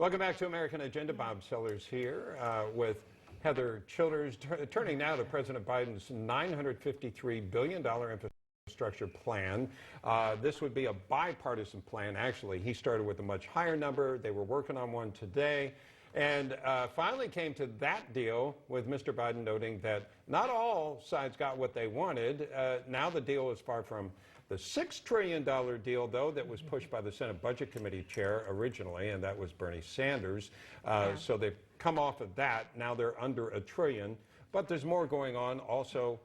Welcome back to American Agenda. Bob Sellers here with Heather Childers, turning now to President Biden's $953 billion infrastructure plan. This would be a bipartisan plan, actually. He started with a much higher number. They were working on one today. And finally came to that deal with Mr. Biden noting that not all sides got what they wanted. Now the deal is far from the $6 trillion deal, though, that was pushed by the Senate Budget Committee chair originally, and that was Bernie Sanders. So they've come off of that. Now they're under $1 trillion. But there's more going on also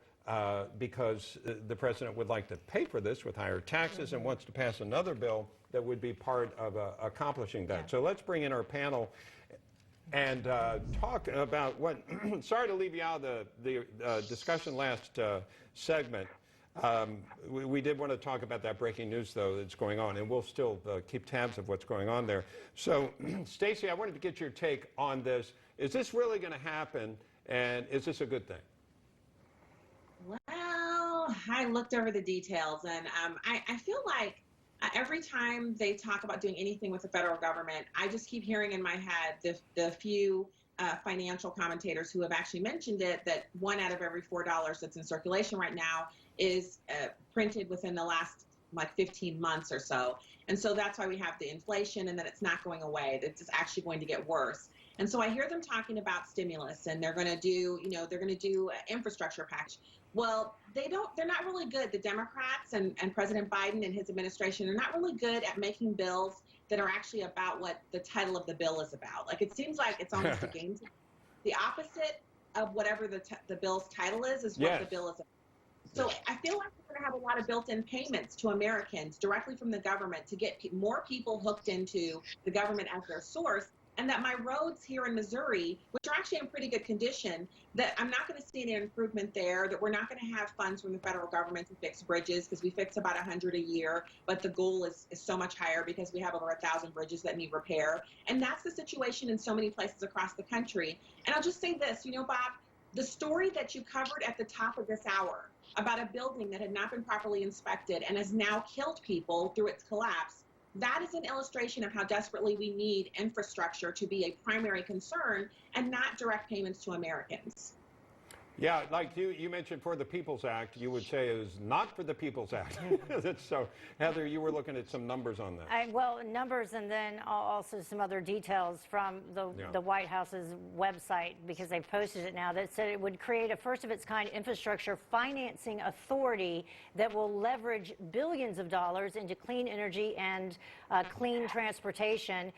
because the president would like to pay for this with higher taxes and wants to pass another bill that would be part of accomplishing that. So let's bring in our panel and talk about what, sorry to leave you out of the discussion last segment. We did want to talk about that breaking news, though, that's going on, and we'll still keep tabs of what's going on there. So, Stacey, I wanted to get your take on this. Is this really going to happen, and is this a good thing? Well, I looked over the details, and I feel like every time they talk about doing anything with the federal government, I just keep hearing in my head the few financial commentators who have actually mentioned it, that 1 out of every $4 that's in circulation right now is printed within the last like 15 months or so. And so that's why we have the inflation, and that it's not going away, that it's actually going to get worse. And so I hear them talking about stimulus, and they're going to do, they're going to do an infrastructure package. Well, they're not really good. The Democrats and President Biden and his administration are not really good at making bills that are actually about what the title of the bill is about. Like, it seems like it's almost a game. The opposite of whatever the bill's title is what the bill is about. So I feel like we're going to have a lot of built-in payments to Americans directly from the government to get more people hooked into the government as their source, and that my roads here in Missouri, which are actually in pretty good condition, that I'm not going to see any improvement there, that we're not going to have funds from the federal government to fix bridges, because we fix about 100 a year, but the goal is so much higher because we have over 1,000 bridges that need repair. And that's the situation in so many places across the country. And I'll just say this, Bob, the story that you covered at the top of this hour about a building that had not been properly inspected and has now killed people through its collapse, that is an illustration of how desperately we need infrastructure to be a primary concern and not direct payments to Americans. Yeah, like you mentioned for the People's Act, you would say it is not for the People's Act. So, Heather, you were looking at some numbers on that. Well, numbers, and then also some other details from the White House's website, because they've posted it now, that said it would create a first-of-its-kind infrastructure financing authority that will leverage billions of dollars into clean energy and clean transportation.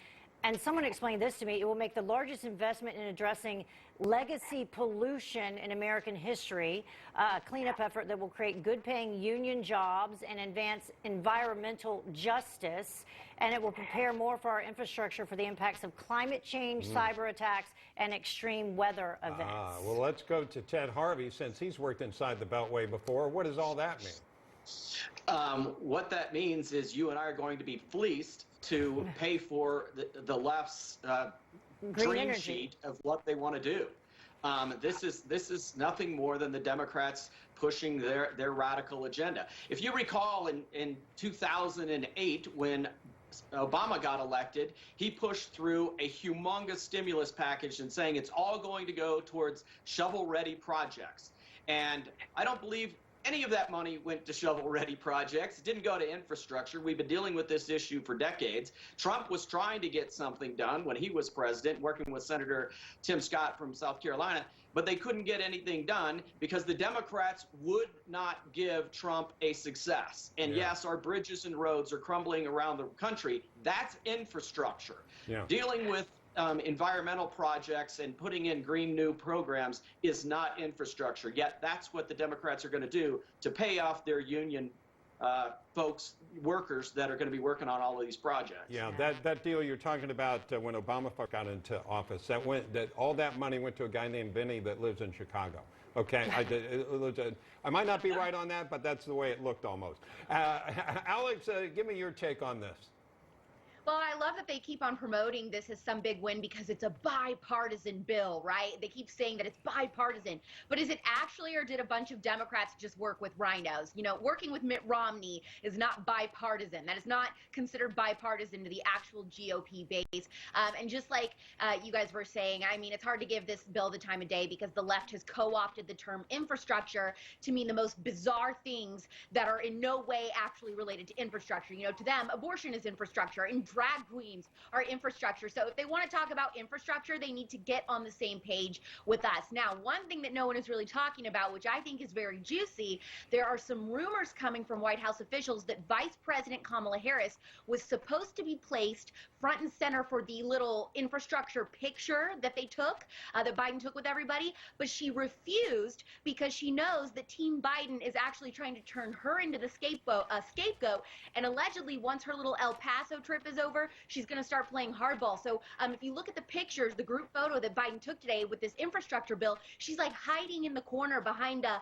And someone explained this to me: it will make the largest investment in addressing legacy pollution in American history, a cleanup effort that will create good-paying union jobs and advance environmental justice, and it will prepare more for our infrastructure for the impacts of climate change, cyber attacks, and extreme weather events. Well, let's go to Ted Harvey, since he's worked inside the Beltway before. What does all that mean? What that means is you and I are going to be fleeced to pay for the left's dream sheet of what they want to do. This is nothing more than the Democrats pushing their radical agenda. If you recall, in 2008, when Obama got elected, he pushed through a humongous stimulus package and saying it's all going to go towards shovel-ready projects. And I don't believe any of that money went to shovel-ready projects. It didn't go to infrastructure. We've been dealing with this issue for decades. Trump was trying to get something done when he was president, working with Senator Tim Scott from South Carolina, but they couldn't get anything done because the Democrats would not give Trump a success. And yes, our bridges and roads are crumbling around the country. That's infrastructure. Dealing with environmental projects and putting in green new programs is not infrastructure. Yet that's what the Democrats are going to do to pay off their union workers that are going to be working on all of these projects. Yeah, that deal you're talking about when Obama got into office, all that money went to a guy named Vinny that lives in Chicago. Okay, I might not be right on that, but that's the way it looked almost. Alex, give me your take on this. Well, I love that they keep on promoting this as some big win because it's a bipartisan bill, right? They keep saying that it's bipartisan. But is it actually, or did a bunch of Democrats just work with rhinos? You know, working with Mitt Romney is not bipartisan. That is not considered bipartisan to the actual GOP base. And just like you guys were saying, I mean, it's hard to give this bill the time of day because the left has co-opted the term infrastructure to mean the most bizarre things that are in no way actually related to infrastructure. You know, to them, abortion is infrastructure and drag queens are infrastructure. So if they want to talk about infrastructure, they need to get on the same page with us. Now, one thing that no one is really talking about, which I think is very juicy, there are some rumors coming from White House officials that Vice President Kamala Harris was supposed to be placed front and center for the little infrastructure picture that they took, that Biden took with everybody, but she refused because she knows that Team Biden is actually trying to turn her into the scapegoat, and allegedly once her little El Paso trip is over, she's going to start playing hardball. So if you look at the pictures, the group photo that Biden took today with this infrastructure bill, she's like hiding in the corner behind a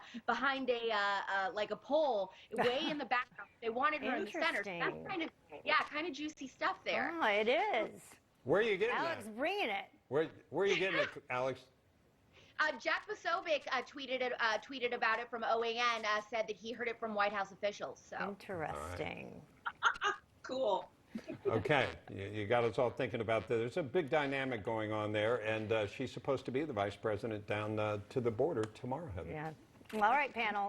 like a pole way in the background. They wanted her in the center. So that's kind of juicy stuff there. Oh, it is. Where are you getting Alex that? bringing it. Where are you getting it, Alex? Jack Posobiec tweeted about it from OAN, said that he heard it from White House officials. So Interesting. Cool. Okay, you got us all thinking about this. There's a big dynamic going on there, and she's supposed to be the vice president down to the border tomorrow, Heather. Yeah. All right, panel.